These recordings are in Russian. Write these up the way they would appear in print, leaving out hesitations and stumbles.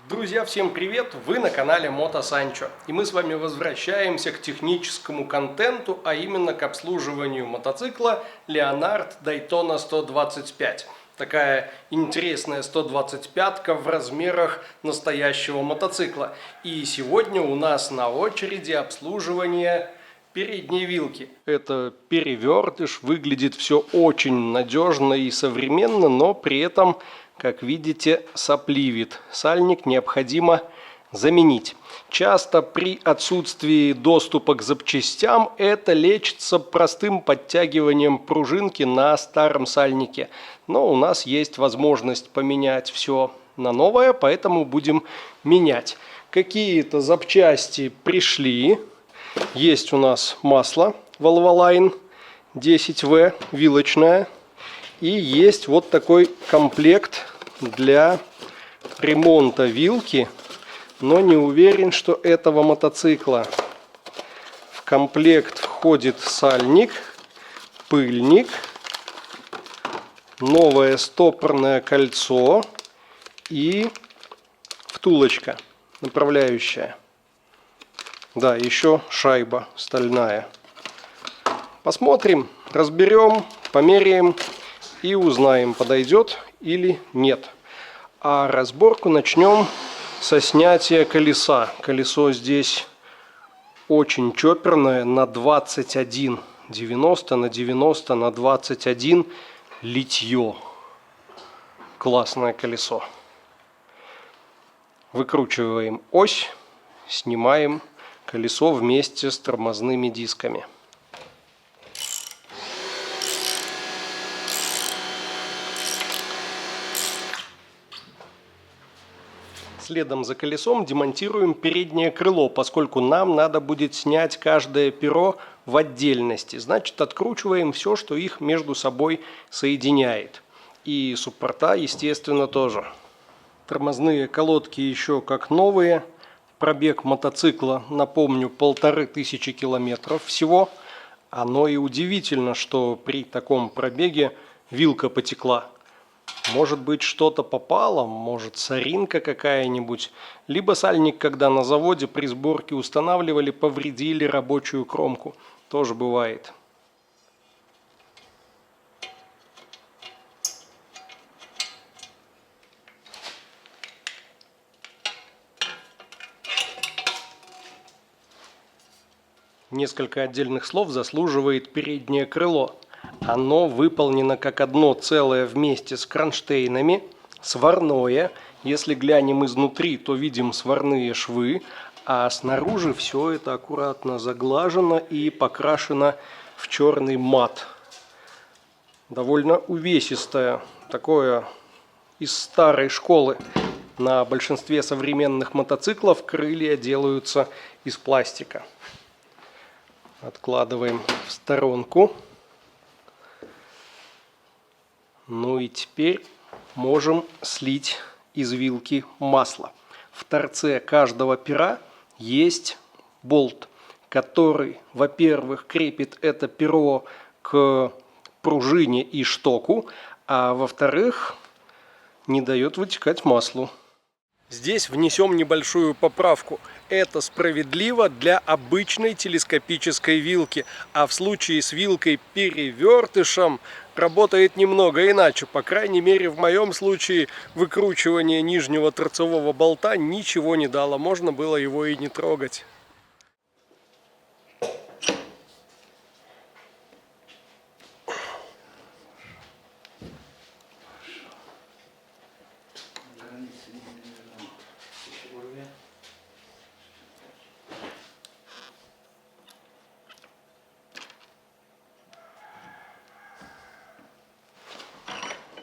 Друзья, всем привет! Вы на канале Мото Санчо. И мы с вами возвращаемся к техническому контенту, а именно к обслуживанию мотоцикла Leonard Daytona 125. Такая интересная 125-ка в размерах настоящего мотоцикла. И сегодня у нас на очереди обслуживание передней вилки. Это перевертыш, выглядит все очень надежно и современно, но при этом, как видите, сопливит. Сальник необходимо заменить. Часто при отсутствии доступа к запчастям это лечится простым подтягиванием пружинки на старом сальнике. Но у нас есть возможность поменять все на новое, поэтому будем менять. Какие-то запчасти пришли. Есть у нас масло Valvoline 10В, вилочное. И есть вот такой комплект для ремонта вилки, но не уверен, что этого мотоцикла. В комплект входит сальник, пыльник, новое стопорное кольцо и втулочка направляющая. Да, еще шайба стальная. Посмотрим, разберем, померяем и узнаем, подойдет или нет. А разборку начнем со снятия колеса. Колесо здесь очень чоперное, на 21, 90 на 90 на 21 литье. Классное колесо. Выкручиваем ось, снимаем колесо вместе с тормозными дисками. Следом за колесом демонтируем переднее крыло, поскольку нам надо будет снять каждое перо в отдельности. Значит, откручиваем все, что их между собой соединяет. И суппорта, естественно, тоже. Тормозные колодки еще как новые. Пробег мотоцикла, напомню, 1500 километров всего. Оно и удивительно, что при таком пробеге вилка потекла. Может быть, что-то попало, может, соринка какая-нибудь. Либо сальник, когда на заводе при сборке устанавливали, повредили рабочую кромку. Тоже бывает. Несколько отдельных слов заслуживает переднее крыло. Оно выполнено как одно целое вместе с кронштейнами, сварное. Если глянем изнутри, то видим сварные швы, а снаружи все это аккуратно заглажено и покрашено в черный мат. Довольно увесистое, такое из старой школы. На большинстве современных мотоциклов крылья делаются из пластика. Откладываем в сторонку. Ну и теперь можем слить из вилки масло. В торце каждого пера есть болт, который, во-первых, крепит это перо к пружине и штоку, а во-вторых, не дает вытекать маслу. Здесь внесем небольшую поправку. Это справедливо для обычной телескопической вилки, а в случае с вилкой-перевертышем работает немного иначе. По крайней мере, в моем случае выкручивание нижнего торцевого болта ничего не дало. Можно было его и не трогать.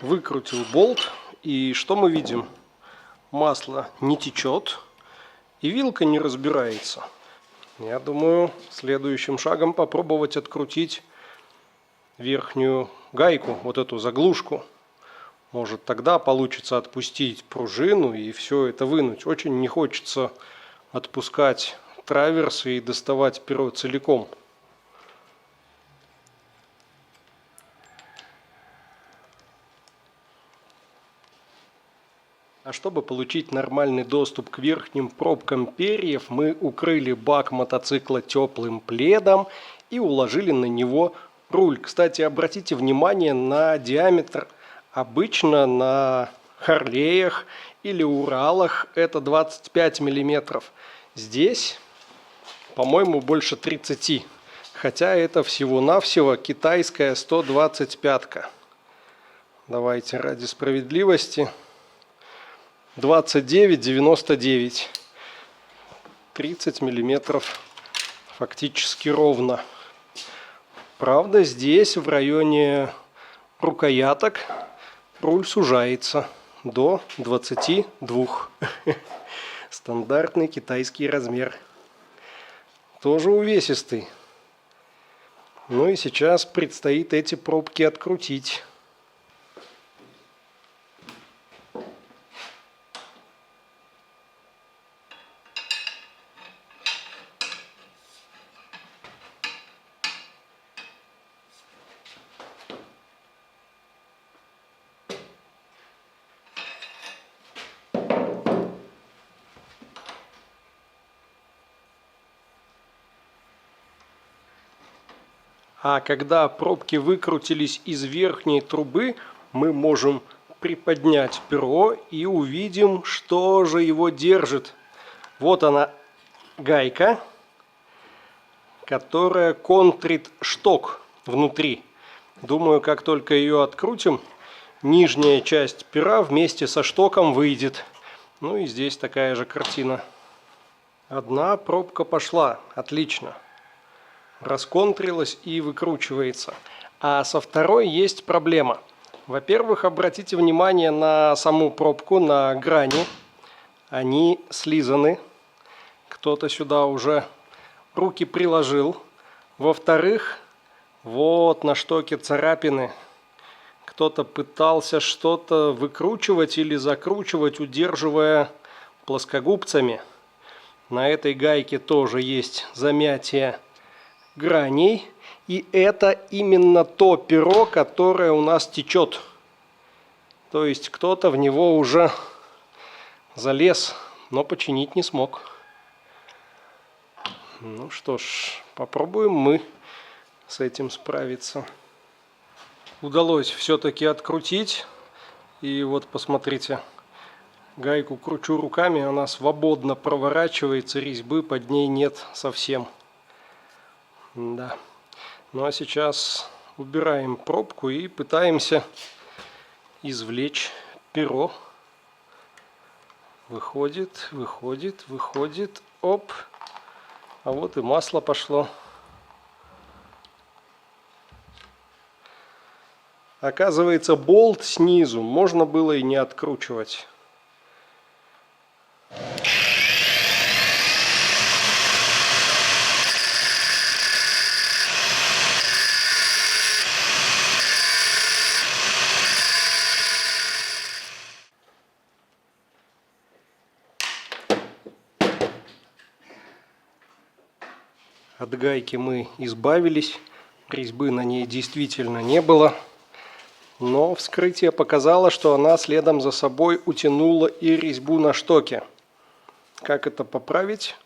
Выкрутил болт, и что мы видим? Масло не течет, и вилка не разбирается. Я думаю, следующим шагом попробовать открутить верхнюю гайку, вот эту заглушку. Может, тогда получится отпустить пружину и все это вынуть. Очень не хочется отпускать траверс и доставать перо целиком. А чтобы получить нормальный доступ к верхним пробкам перьев, мы укрыли бак мотоцикла теплым пледом и уложили на него руль. Кстати, обратите внимание на диаметр. Обычно на Харлеях или Уралах это 25 миллиметров. Здесь, по-моему, больше 30. Хотя это всего-навсего китайская 125-ка. Давайте ради справедливости. 29,99. 30 миллиметров фактически ровно. Правда, здесь в районе рукояток руль сужается до 22. Стандартный китайский размер. Тоже увесистый. Ну и сейчас предстоит эти пробки открутить. А когда пробки выкрутились из верхней трубы, мы можем приподнять перо и увидим, что же его держит. Вот она, гайка, которая контрит шток внутри. Думаю, как только ее открутим, нижняя часть пера вместе со штоком выйдет. Ну и здесь такая же картина. Одна пробка пошла, отлично. Расконтрилась и выкручивается. А со второй есть проблема. Во-первых, обратите внимание на саму пробку, на грани. Они слизаны. Кто-то сюда уже руки приложил. Во-вторых, вот на штоке царапины. Кто-то пытался что-то выкручивать или закручивать, удерживая плоскогубцами. На этой гайке тоже есть замятие граней, и это именно то перо, которое у нас течет. То есть кто-то в него уже залез, но починить не смог. Ну что ж, попробуем мы с этим справиться. Удалось все-таки открутить, и вот посмотрите, гайку кручу руками, она свободно проворачивается, резьбы под ней нет совсем. Да. Ну а сейчас убираем пробку и пытаемся извлечь перо. Выходит, выходит, выходит. Оп. А вот и масло пошло. Оказывается, болт снизу можно было и не откручивать. От гайки мы избавились, резьбы на ней действительно не было, но вскрытие показало, что она следом за собой утянула и резьбу на штоке. Как это поправить?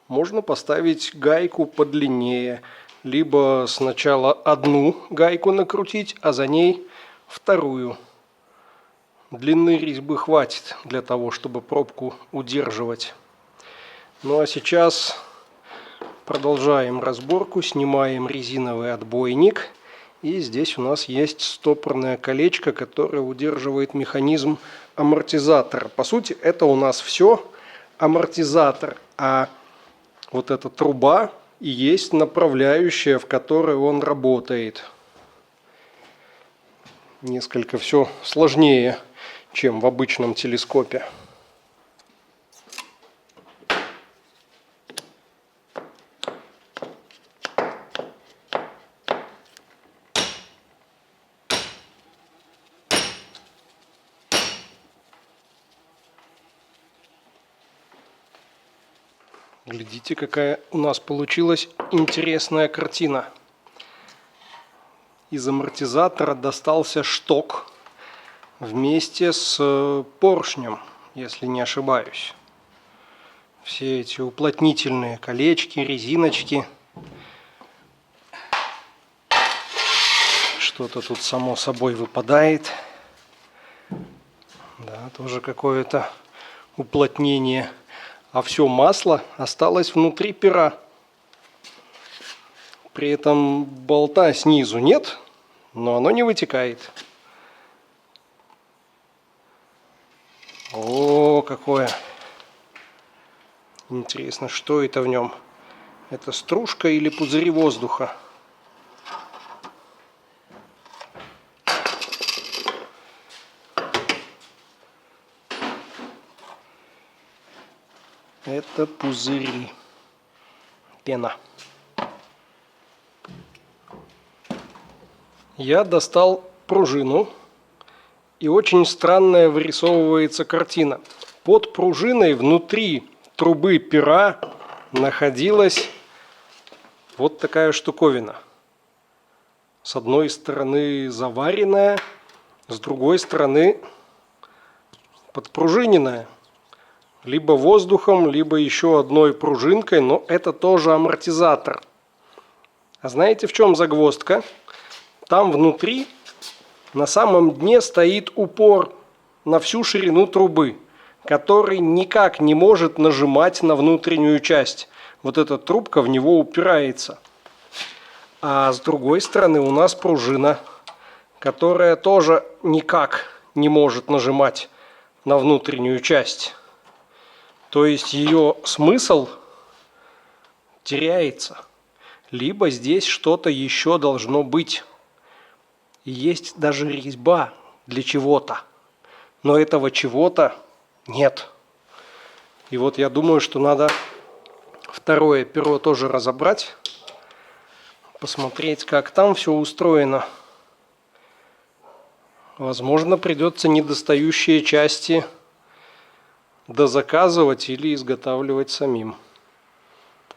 Можно поставить гайку подлиннее, либо сначала одну гайку накрутить, а за ней вторую. Длины резьбы хватит для того, чтобы пробку удерживать. Ну а сейчас продолжаем разборку, снимаем резиновый отбойник. И здесь у нас есть стопорное колечко, которое удерживает механизм амортизатора. По сути, это у нас все амортизатор, а вот эта труба и есть направляющая, в которой он работает. Несколько все сложнее, чем в обычном телескопе. Глядите, какая у нас получилась интересная картина. Из амортизатора достался шток вместе с поршнем. если не ошибаюсь. Все эти уплотнительные колечки, резиночки. Что-то тут само собой выпадает. Да, тоже какое-то уплотнение. А все масло осталось внутри пера. При этом болта снизу нет, но оно не вытекает. О, какое! Интересно, что это в нем? Это стружка или пузыри воздуха? Это пузыри. Пена. Я достал пружину, и очень странная вырисовывается картина. Под пружиной внутри трубы пера находилась вот такая штуковина. С одной стороны заваренная, с другой стороны подпружиненная. Либо воздухом, либо еще одной пружинкой, но это тоже амортизатор. А знаете, в чем загвоздка? Там внутри, на самом дне, стоит упор на всю ширину трубы, который никак не может нажимать на внутреннюю часть. Вот эта трубка в него упирается. А с другой стороны у нас пружина, которая тоже никак не может нажимать на внутреннюю часть. То есть ее смысл теряется. Либо здесь что-то еще должно быть. И есть даже резьба для чего-то. Но этого чего-то нет. И вот я думаю, что надо второе перо тоже разобрать. Посмотреть, как там все устроено. Возможно, придется недостающие части дозаказывать или изготавливать самим.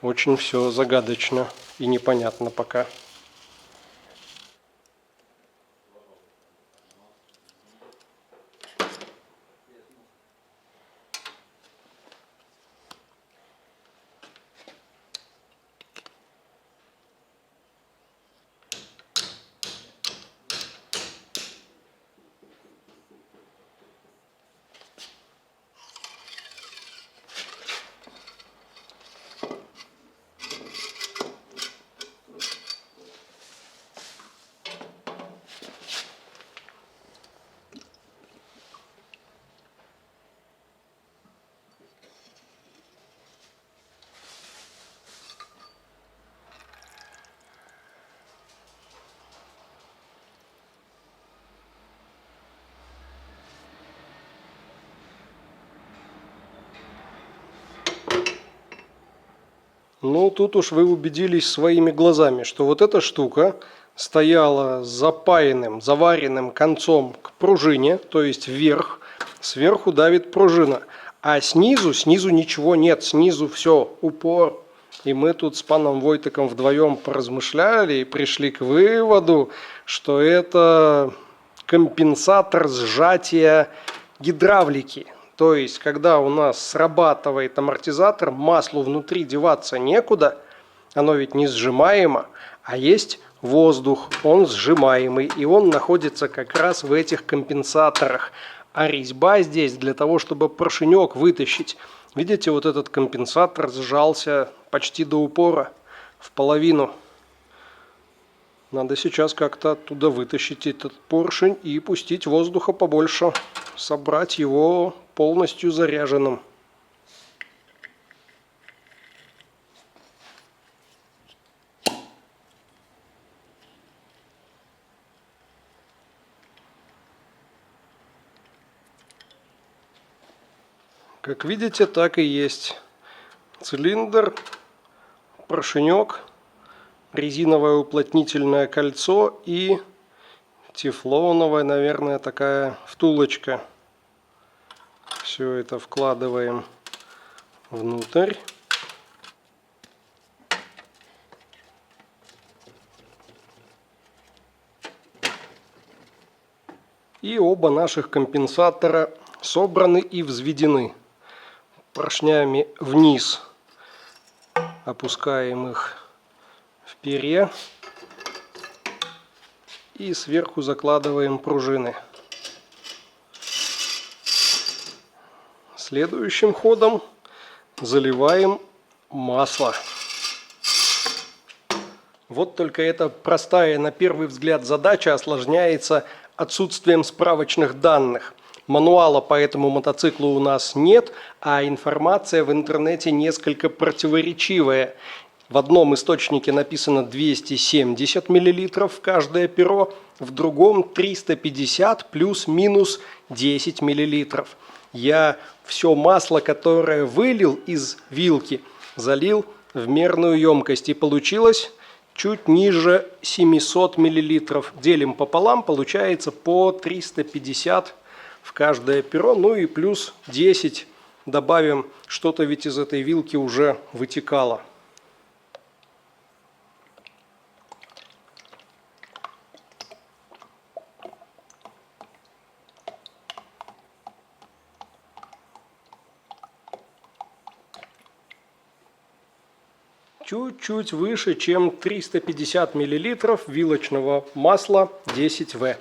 Очень все загадочно и непонятно пока. Ну, тут уж вы убедились своими глазами, что вот эта штука стояла с запаянным, заваренным концом к пружине, то есть вверх, сверху давит пружина, а снизу ничего нет, снизу все, упор. И мы тут с паном Войтыком вдвоем поразмышляли и пришли к выводу, что это компенсатор сжатия гидравлики. То есть, когда у нас срабатывает амортизатор, маслу внутри деваться некуда, оно ведь не сжимаемо, а есть воздух, он сжимаемый, и он находится как раз в этих компенсаторах. А резьба здесь для того, чтобы поршенек вытащить. Видите, вот этот компенсатор сжался почти до упора, в половину. Надо сейчас как-то оттуда вытащить этот поршень и пустить воздуха побольше, собрать его полностью заряженным. Как видите, так и есть. Цилиндр, поршенек, резиновое уплотнительное кольцо и тефлоновая, наверное, такая втулочка. Все это вкладываем внутрь. И оба наших компенсатора собраны и взведены. Поршнями вниз опускаем их в перья и сверху закладываем пружины. Следующим ходом заливаем масло. Вот только эта простая на первый взгляд задача осложняется отсутствием справочных данных. Мануала по этому мотоциклу у нас нет, а информация в интернете несколько противоречивая. В одном источнике написано 270 мл в каждое перо, в другом 350 плюс-минус 10 мл. Я все масло, которое вылил из вилки, залил в мерную емкость, и получилось чуть ниже 700 мл. Делим пополам, получается по 350 в каждое перо, ну и плюс 10 добавим, что-то ведь из этой вилки уже вытекало. Чуть-чуть выше, чем 350 мл вилочного масла 10В.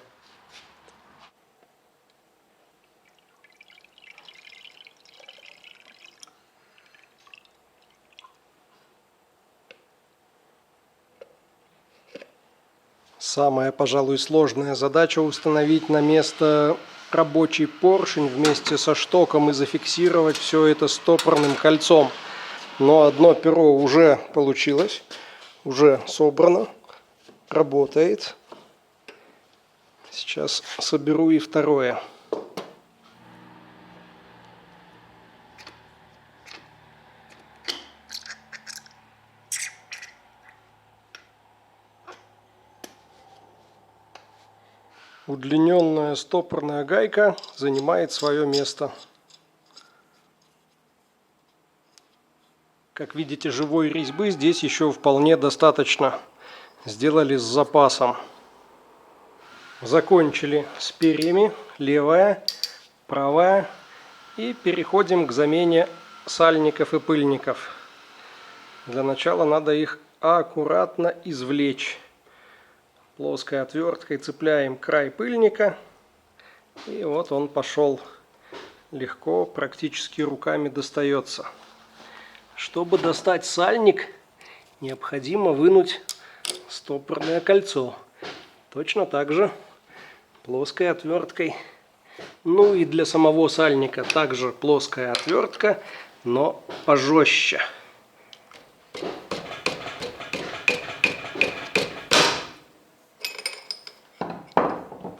Самая, пожалуй, сложная задача — установить на место рабочий поршень вместе со штоком и зафиксировать все это стопорным кольцом. Но одно перо уже получилось, уже собрано, работает. Сейчас соберу и второе. Удлиненная стопорная гайка занимает свое место. Как видите, живой резьбы здесь еще вполне достаточно. Сделали с запасом. Закончили с перьями, левая, правая. И переходим к замене сальников и пыльников. Для начала надо их аккуратно извлечь. Плоской отверткой цепляем край пыльника. И вот он пошел. Легко, практически руками достается. Чтобы достать сальник, необходимо вынуть стопорное кольцо. Точно так же плоской отверткой. Ну и для самого сальника также плоская отвертка, но пожестче.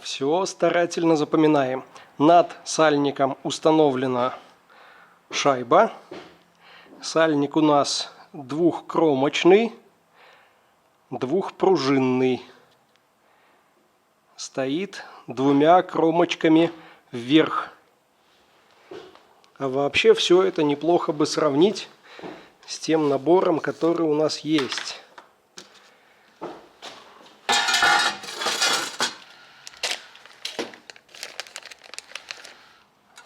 Все старательно запоминаем. Над сальником установлена шайба. Сальник у нас двухкромочный, двухпружинный. Стоит двумя кромочками вверх. А вообще все это неплохо бы сравнить с тем набором, который у нас есть.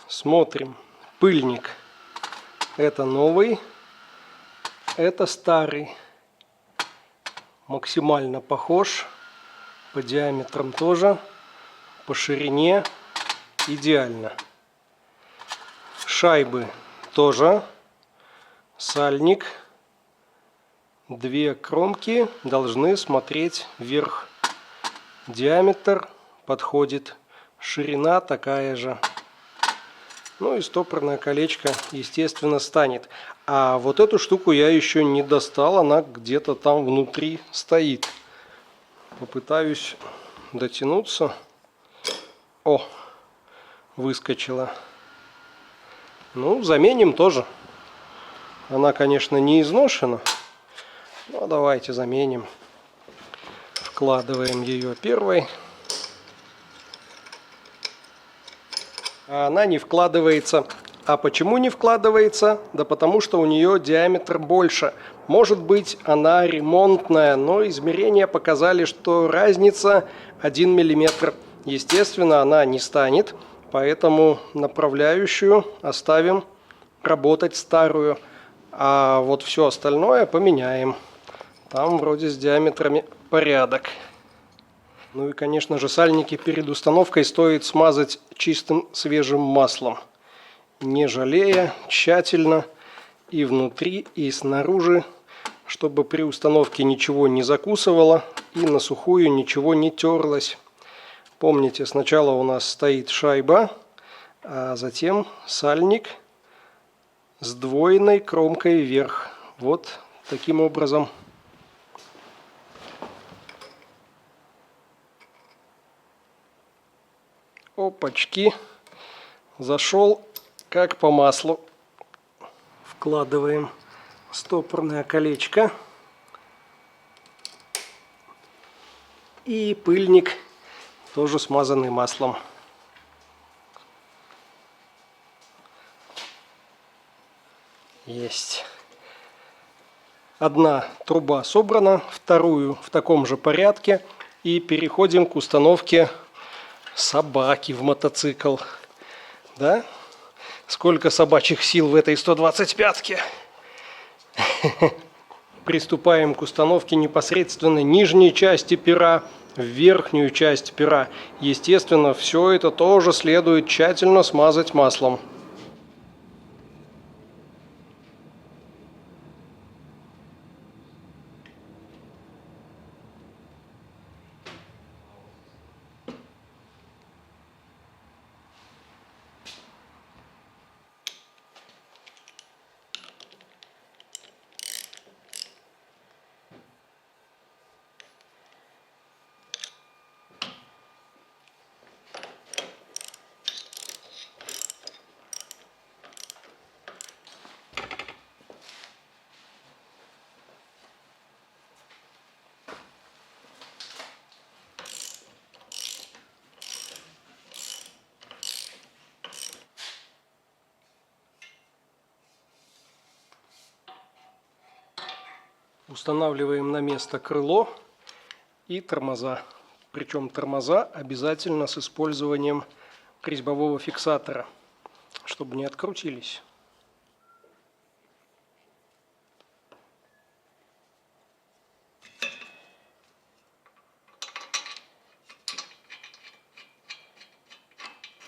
Смотрим. Пыльник. Это новый, это старый. Максимально похож. По диаметрам тоже. По ширине идеально. Шайбы тоже. Сальник. Две кромки должны смотреть вверх. Диаметр подходит. Ширина такая же. Ну и стопорное колечко, естественно, станет. А вот эту штуку я еще не достал, она где-то там внутри стоит. Попытаюсь дотянуться. О, выскочила. Ну, заменим тоже. Она, конечно, не изношена. Но давайте заменим. Вкладываем ее первой. А она не вкладывается. А почему не вкладывается? Да потому что у нее диаметр больше. Может быть, она ремонтная, но измерения показали, что разница 1 мм. Естественно, она не станет, Поэтому направляющую оставим работать старую, а вот все остальное поменяем. Там вроде с диаметрами порядок. Ну и, конечно же, сальники перед установкой стоит смазать чистым свежим маслом, не жалея, тщательно и внутри, и снаружи, чтобы при установке ничего не закусывало и на сухую ничего не терлось. Помните, сначала у нас стоит шайба, а затем сальник с сдвоенной кромкой вверх. Вот таким образом. Опачки. Зашел как по маслу. Вкладываем стопорное колечко. И пыльник тоже смазанный маслом. Есть. Одна труба собрана, вторую в таком же порядке. И переходим к установке собаки в мотоцикл. Да? Сколько собачьих сил в этой 125-ке. Приступаем к установке непосредственно нижней части пера в верхнюю часть пера. Естественно, все это тоже следует тщательно смазать маслом. Устанавливаем на место крыло и тормоза. Причем тормоза обязательно с использованием резьбового фиксатора, чтобы не открутились.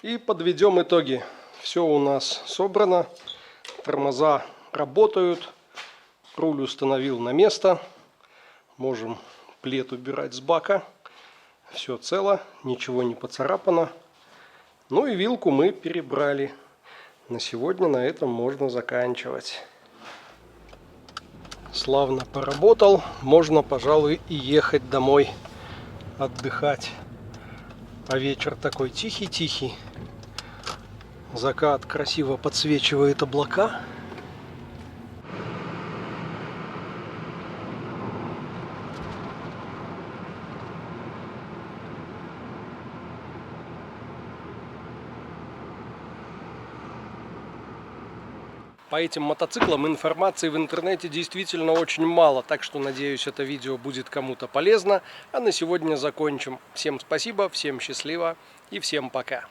И подведем итоги. Все у нас собрано, тормоза работают. Руль установил на место. Можем плед убирать с бака. Все цело, ничего не поцарапано. Ну и вилку мы перебрали. На сегодня на этом можно заканчивать. Славно поработал. Можно, пожалуй, и ехать домой отдыхать. А вечер такой тихий-тихий. Закат красиво подсвечивает облака. По этим мотоциклам информации в интернете действительно очень мало, так что надеюсь, это видео будет кому-то полезно. А на сегодня закончим. Всем спасибо, всем счастливо и всем пока.